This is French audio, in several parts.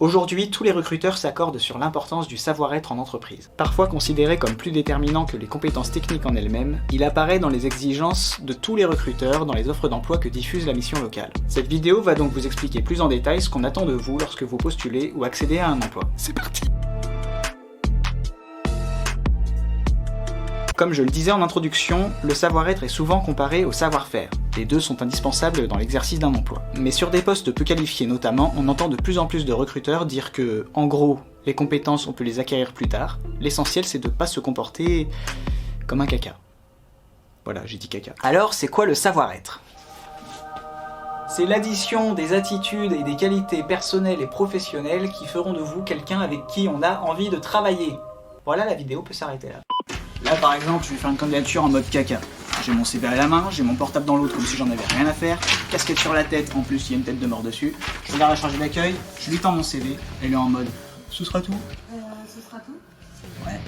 Aujourd'hui, tous les recruteurs s'accordent sur l'importance du savoir-être en entreprise. Parfois considéré comme plus déterminant que les compétences techniques en elles-mêmes, il apparaît dans les exigences de tous les recruteurs dans les offres d'emploi que diffuse la mission locale. Cette vidéo va donc vous expliquer plus en détail ce qu'on attend de vous lorsque vous postulez ou accédez à un emploi. C'est parti! Comme je le disais en introduction, le savoir-être est souvent comparé au savoir-faire. Les deux sont indispensables dans l'exercice d'un emploi. Mais sur des postes peu qualifiés notamment, on entend de plus en plus de recruteurs dire que, en gros, les compétences on peut les acquérir plus tard, l'essentiel c'est de pas se comporter comme un caca. Voilà, j'ai dit caca. Alors, c'est quoi le savoir-être ? C'est l'addition des attitudes et des qualités personnelles et professionnelles qui feront de vous quelqu'un avec qui on a envie de travailler. Voilà, la vidéo peut s'arrêter là. Là par exemple, je vais faire une candidature en mode caca. J'ai mon CV à la main, j'ai mon portable dans l'autre comme si j'en avais rien à faire, casquette sur la tête, en plus il y a une tête de mort dessus. Je regarde la chargée d'accueil, je lui tends mon CV, elle est en mode « ce sera tout ?» Ce sera tout ? Ouais.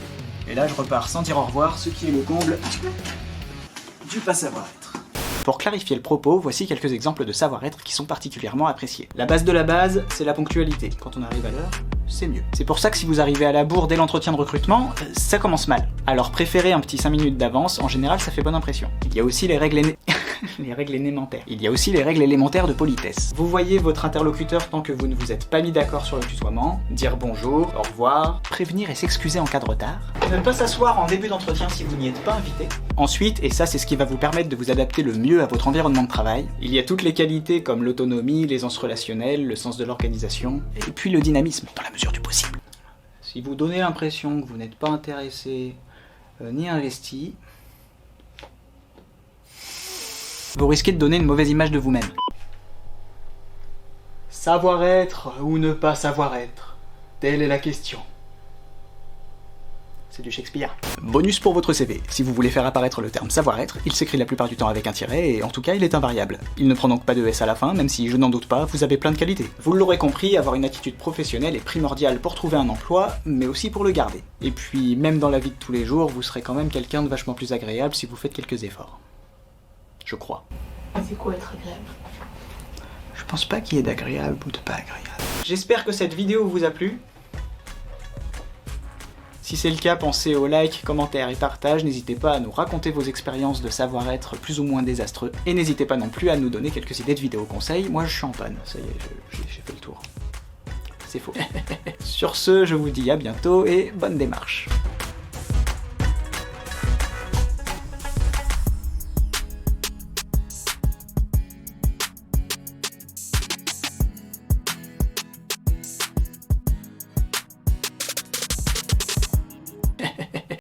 Et là je repars sans dire au revoir, ce qui est le comble du pas savoir-être. Pour clarifier le propos, voici quelques exemples de savoir-être qui sont particulièrement appréciés. La base de la base, c'est la ponctualité. Quand on arrive à l'heure, c'est mieux. C'est pour ça que si vous arrivez à la bourre dès l'entretien de recrutement, ça commence mal. Alors préférez un petit 5 minutes d'avance, en général ça fait bonne impression. Il y a aussi les règles élémentaires. Il y a aussi les règles élémentaires de politesse. Vous voyez votre interlocuteur tant que vous ne vous êtes pas mis d'accord sur le tutoiement, dire bonjour, au revoir, prévenir et s'excuser en cas de retard, ne pas s'asseoir en début d'entretien si vous n'y êtes pas invité. Ensuite, et ça c'est ce qui va vous permettre de vous adapter le mieux à votre environnement de travail, il y a toutes les qualités comme l'autonomie, l'aisance relationnelle, le sens de l'organisation, et puis le dynamisme, dans la mesure du possible. Si vous donnez l'impression que vous n'êtes pas intéressé ni investi, vous risquez de donner une mauvaise image de vous-même. Savoir-être ou ne pas savoir-être, telle est la question. C'est du Shakespeare. Bonus pour votre CV. Si vous voulez faire apparaître le terme savoir-être, il s'écrit la plupart du temps avec un tiret et en tout cas il est invariable. Il ne prend donc pas de S à la fin, même si je n'en doute pas, vous avez plein de qualités. Vous l'aurez compris, avoir une attitude professionnelle est primordiale pour trouver un emploi, mais aussi pour le garder. Et puis, même dans la vie de tous les jours, vous serez quand même quelqu'un de vachement plus agréable si vous faites quelques efforts. Je crois. C'est quoi être agréable ? Je pense pas qu'il y ait d'agréable ou de pas agréable. J'espère que cette vidéo vous a plu. Si c'est le cas, pensez au like, commentaire et partage, n'hésitez pas à nous raconter vos expériences de savoir-être plus ou moins désastreux, et n'hésitez pas non plus à nous donner quelques idées de vidéos conseils, moi je suis en panne, ça y est, j'ai fait le tour. C'est faux. Sur ce, je vous dis à bientôt et bonne démarche.